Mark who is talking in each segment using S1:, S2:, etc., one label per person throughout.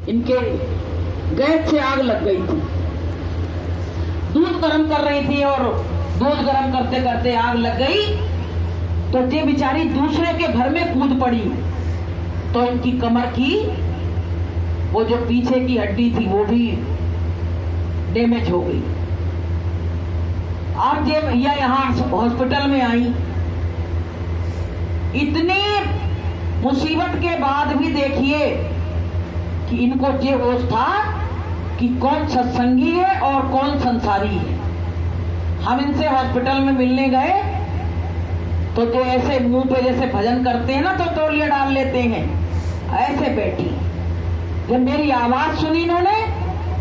S1: इनके गैस से आग लग गई थी। दूध गर्म कर रही थी और दूध गर्म करते करते आग लग गई तो ये बेचारी दूसरे के घर में कूद पड़ी तो इनकी कमर की वो जो पीछे की हड्डी थी वो भी डैमेज हो गई। अब ये भैया यहाँ हॉस्पिटल में आई, इतनी मुसीबत के बाद भी देखिए कि इनको ये होश था कि कौन सत्संगी है और कौन संसारी है। हम इनसे हॉस्पिटल में मिलने गए तो जो ऐसे मुंह पे जैसे भजन करते हैं ना तो तौलिया डाल लेते हैं, ऐसे बैठी। जब मेरी आवाज सुनी इन्होंने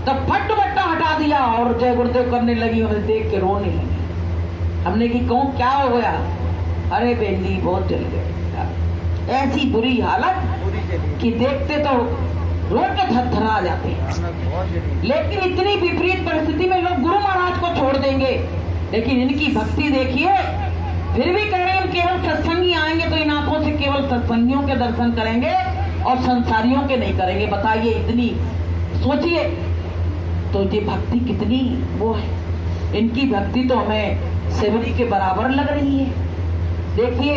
S1: तो फट बट्टा हटा दिया और जय गुरुदेव करने लगी। उन्हें देख के रोने लगी। हमने कि कौन क्या हो गया? अरे बेली बहुत जल गए। ऐसी बुरी हालत कि देखते तो रोड के थरथरा जाते हैं। लेकिन इतनी विपरीत परिस्थिति में लोग गुरु महाराज को छोड़ देंगे, लेकिन इनकी भक्ति देखिए। फिर भी कह रहे हैं केवल सत्संगी आएंगे तो इन आंखों से केवल सत्संगियों के दर्शन करेंगे और संसारियों के नहीं करेंगे। बताइए, इतनी सोचिए तो ये भक्ति कितनी वो है। इनकी भक्ति तो हमें सेवरी के बराबर लग रही है। देखिए,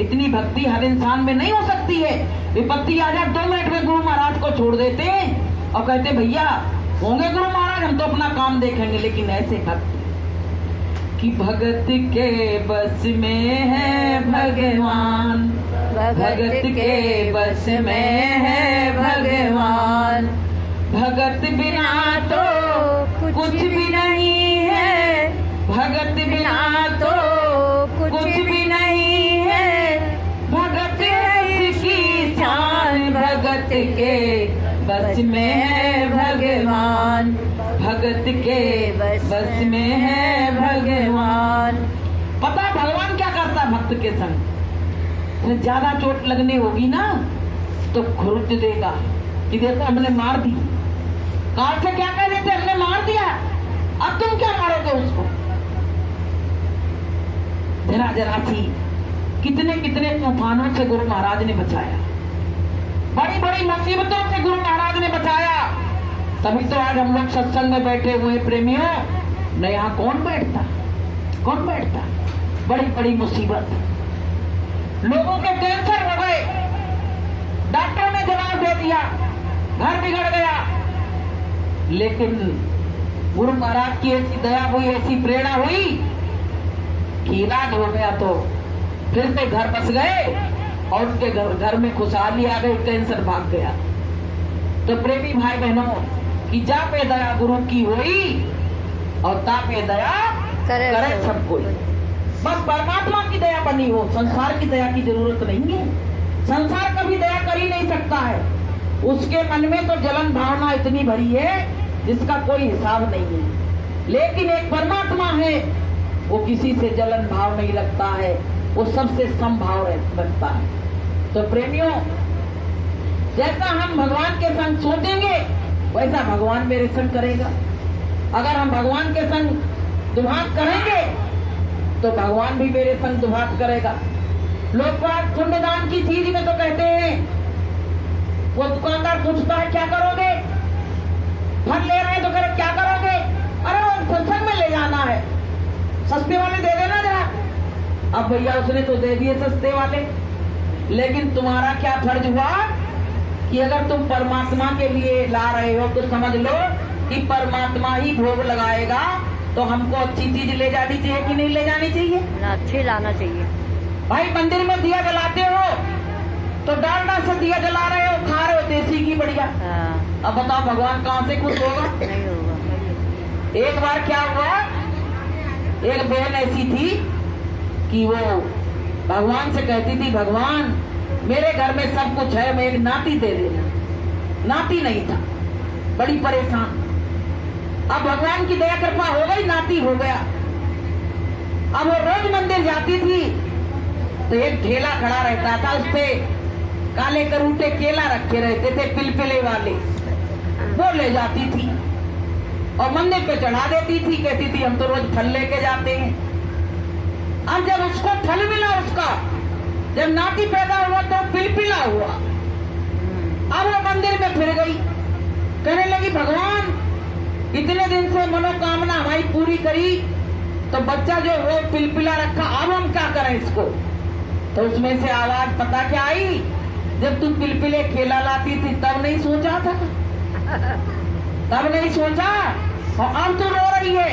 S1: इतनी भक्ति हर इंसान में नहीं हो सकती है। विपत्ति आ जाए 2 मिनट में गुरु महाराज को छोड़ देते हैं और कहते भैया होंगे गुरु महाराज, हम तो अपना काम देखेंगे। लेकिन ऐसे भक्ति कि भगत के बस में है भगवान, भगत के बस में है भगवान, भगत बिना तो कुछ भी नहीं है, भगत बिना तो कुछ भी नहीं है, भगत है इसकी शान, भगत के बस में है भगवान, भगत के बस में है भगवान। पता है भगवान क्या करता है भक्त के संग? तो ज्यादा चोट लगने होगी ना तो खुरुच देगा कि देखो हमने मार दी। काल से क्या कह देते? हमने मार दिया, अब तुम क्या मारोगे उसको? जरा जरा सी कितने कितने तूफानों से गुरु महाराज ने बचाया, बड़ी बड़ी मुसीबतों से गुरु महाराज ने बचाया। तभी तो आज हम लोग सत्संग में बैठे हुए प्रेमियों। न यहाँ कौन बैठता, कौन बैठता? बड़ी बड़ी मुसीबत, लोगों के कैंसर हो गए, डॉक्टर ने जवाब दे दिया, घर बिगड़ गया। लेकिन गुरु महाराज की ऐसी दया हुई, ऐसी प्रेरणा हुई कि इलाज हो गया तो फिर से घर बस गए और उनके घर में खुशहाली आ गई, कैंसर भाग गया। तो प्रेमी भाई बहनों कि जा पे दया गुरु की हुई और ता पे दया करे सब कोई। बस परमात्मा की दया बनी हो, संसार की दया की जरूरत नहीं है। संसार कभी दया कर ही नहीं सकता है। उसके मन में तो जलन भावना इतनी भरी है जिसका कोई हिसाब नहीं है। लेकिन एक परमात्मा है, वो किसी से जलन भाव नहीं लगता है, वो सबसे समभाव रखता है। तो प्रेमियों, जैसा हम भगवान के संग सोचेंगे वैसा भगवान मेरे संग करेगा। अगर हम भगवान के संग दुहात करेंगे तो भगवान भी मेरे संग दुहात करेगा। लोग बात पुण्यदान की चीज में तो कहते हैं, वो दुकानदार पूछता है क्या करोगे, फल ले रहे हैं तो कह रहे क्या करोगे? अरे वो सत्संग में ले जाना है, सस्ते वाले दे देना जरा। अब भैया उसने तो दे दिए सस्ते वाले, लेकिन तुम्हारा क्या फर्ज हुआ कि अगर तुम परमात्मा के लिए ला रहे हो तो समझ लो कि परमात्मा ही भोग लगाएगा। तो हमको अच्छी चीज ले जानी चाहिए कि नहीं ले जानी चाहिए?
S2: अच्छी लाना चाहिए।
S1: भाई मंदिर में दिया जलाते हो तो डालडा से दिया जला रहे हो, खा रहे हो देसी की बढ़िया। अब बताओ भगवान कहाँ से खुश होगा?
S2: नहीं होगा।
S1: एक बार क्या हुआ, एक बहन ऐसी थी कि वो भगवान से कहती थी भगवान मेरे घर में सब कुछ है, मैं एक नाती दे देना। नाती नहीं था, बड़ी परेशान। अब भगवान की दया कृपा हो गई, नाती हो गया। अब वो रोज मंदिर जाती थी तो एक ठेला खड़ा रहता था, उस पे काले करूटे केला रखे रहते थे पिलपिले वाले, वो ले जाती थी और मंदिर पे चढ़ा देती थी। कहती थी हम तो रोज फल लेके जाते हैं। अब जब उसको फल मिला, उसका जब नाती पैदा हुआ तो पिलपिला हुआ। अब वो मंदिर में फिर गई से मनोकामना हमारी पूरी करी, तो बच्चा जो वो पिलपिला रखा, अब हम क्या करें इसको? तो उसमें से आवाज पता क्या आई, जब तुम पिलपिले खेला लाती थी तब नहीं सोचा था, तब नहीं सोचा, और अब तो रो रही है।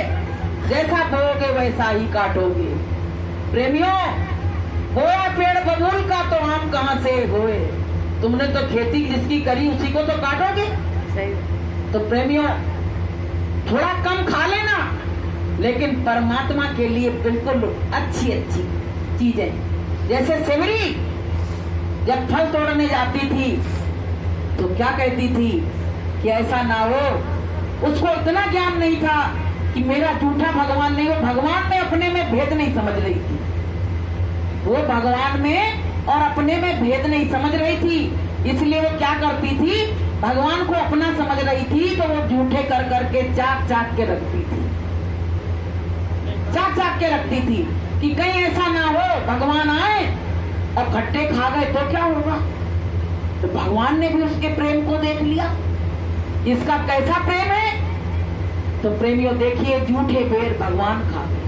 S1: जैसा बोओगे वैसा ही काटोगे। प्रेमियों, बोया पेड़ बबूल का तो आम कहां से होए, तुमने तो खेती जिसकी करी उसी को तो काटोगे।
S2: सही।
S1: तो प्रेमियों, थोड़ा कम खा लेना, लेकिन परमात्मा के लिए बिल्कुल अच्छी अच्छी चीजें। जैसे सेवरी जब फल तोड़ने जाती थी तो क्या कहती थी कि ऐसा ना हो, उसको इतना ज्ञान नहीं था कि मेरा झूठा भगवान नहीं, वो भगवान में अपने में भेद नहीं समझ रही थी, वो भगवान में और अपने में भेद नहीं समझ रही थी। इसलिए वो क्या करती थी, भगवान को अपना समझ रही थी, तो वो झूठे कर करके चाक चाक के रखती थी, चाक चाक के रखती थी कि कहीं ऐसा ना हो भगवान आए और खट्टे खा गए तो क्या होगा। तो भगवान ने भी उसके प्रेम को देख लिया, इसका कैसा प्रेम है। तो प्रेमियों देखिए, झूठे बेर भगवान खा गए,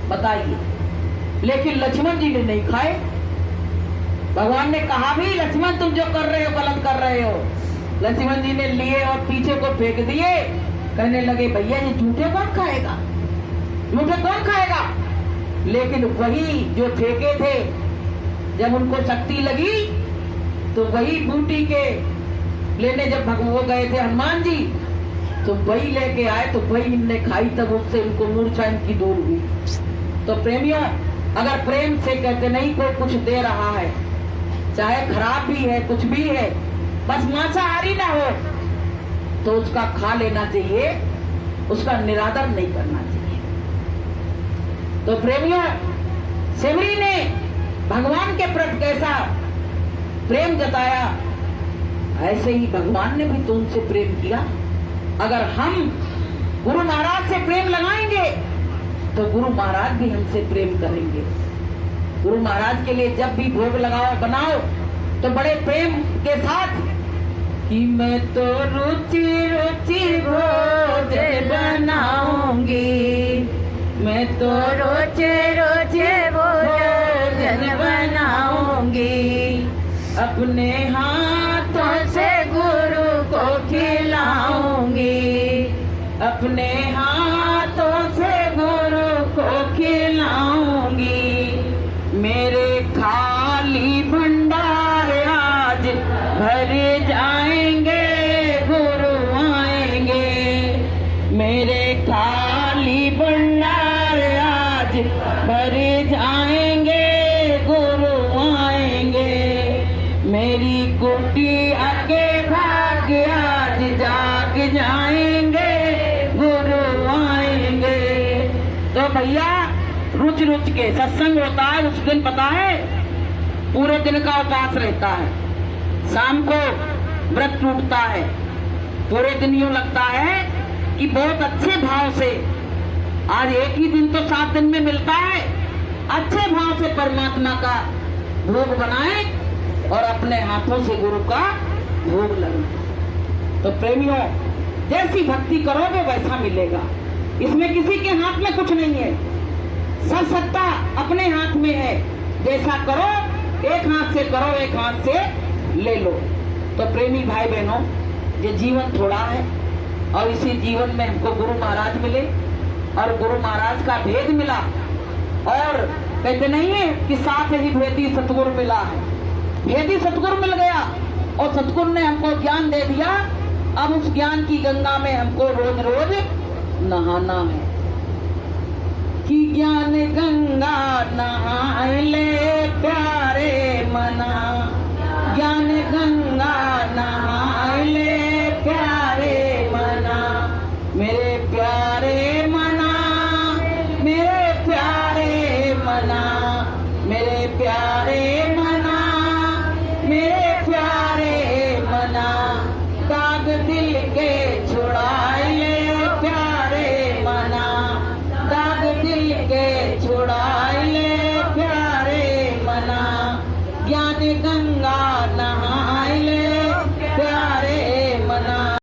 S1: बताइए, लेकिन लक्ष्मण जी ने नहीं खाए। भगवान ने कहा भी, लक्ष्मण तुम जो कर रहे हो गलत कर रहे हो। लक्ष्मण जी ने लिए और पीछे को फेंक दिए, कहने लगे भैया ये झूठे कौन खाएगा, झूठे कौन खाएगा। लेकिन वही जो फेंके थे, जब उनको शक्ति लगी तो वही बूटी के लेने जब भगवो गए थे हनुमान जी, तो वही लेके आए, तो वही इनने खाई, तब उससे इनको मूर्छा इनकी दूर हुई। तो प्रेमियों, अगर प्रेम से कहते नहीं कोई कुछ दे रहा है, चाहे खराब भी है कुछ भी है, बस मांसाहारी ना हो, तो उसका खा लेना चाहिए, उसका निरादर नहीं करना चाहिए। तो प्रेमियों, सेवरी ने भगवान के प्रति कैसा प्रेम जताया, ऐसे ही भगवान ने भी तो उनसे प्रेम किया। अगर हम गुरु महाराज से प्रेम लगाएंगे तो गुरु महाराज भी हमसे प्रेम करेंगे। गुरु महाराज के लिए जब भी भोग लगाओ बनाओ तो बड़े प्रेम के साथ कि मैं तो रुचि रुचि भोज बनाऊंगी, मैं तो
S2: रोजे रोजे भोजन बनाऊंगी,
S1: अपने हाथों से गुरु को खिलाऊंगी, अपने हाथों से गुरु को खिलाऊंगी। मेरे खाली भंडार आज भर जाएंगे, गुरु आएंगे। मेरे खाली भंडार आज भर जाएंगे, गुरु आएंगे। मेरी कुटिया के भाग्य आज जाग जाएंगे, गुरु आएंगे। तो भैया, रुच रुच के सत्संग होता है, उस दिन पता है पूरे दिन का उपवास रहता है, शाम को व्रत टूटता है। पूरे दिन यूं लगता है कि बहुत अच्छे भाव से, आज एक ही दिन तो 7 दिन में मिलता है, अच्छे भाव से परमात्मा का भोग बनाए और अपने हाथों से गुरु का भोग लगाए। तो प्रेमियों, जैसी भक्ति करोगे वैसा मिलेगा, इसमें किसी के हाथ में कुछ नहीं है, सब सत्ता अपने हाथ में है। जैसा करो, एक हाथ से करो, एक हाथ से ले लो। तो प्रेमी भाई बहनों, ये जीवन थोड़ा है और इसी जीवन में हमको गुरु महाराज मिले और गुरु महाराज का भेद मिला, और कहते नहीं है कि साथ ही भेदी सतगुरु मिला है, भेदी सतगुरु मिल गया और सतगुरु ने हमको ज्ञान दे दिया। अब उस ज्ञान की गंगा में हमको रोज रोज नहाना है कि ज्ञान गंगा नहाए ले प्यारे मना, ज्ञान गंगा नहाए ले प्यारे मना। मेरे प्यारे मना, मेरे प्यारे मना, मेरे प्यारे मना, मेरे प्यारे मना, दाग दिल के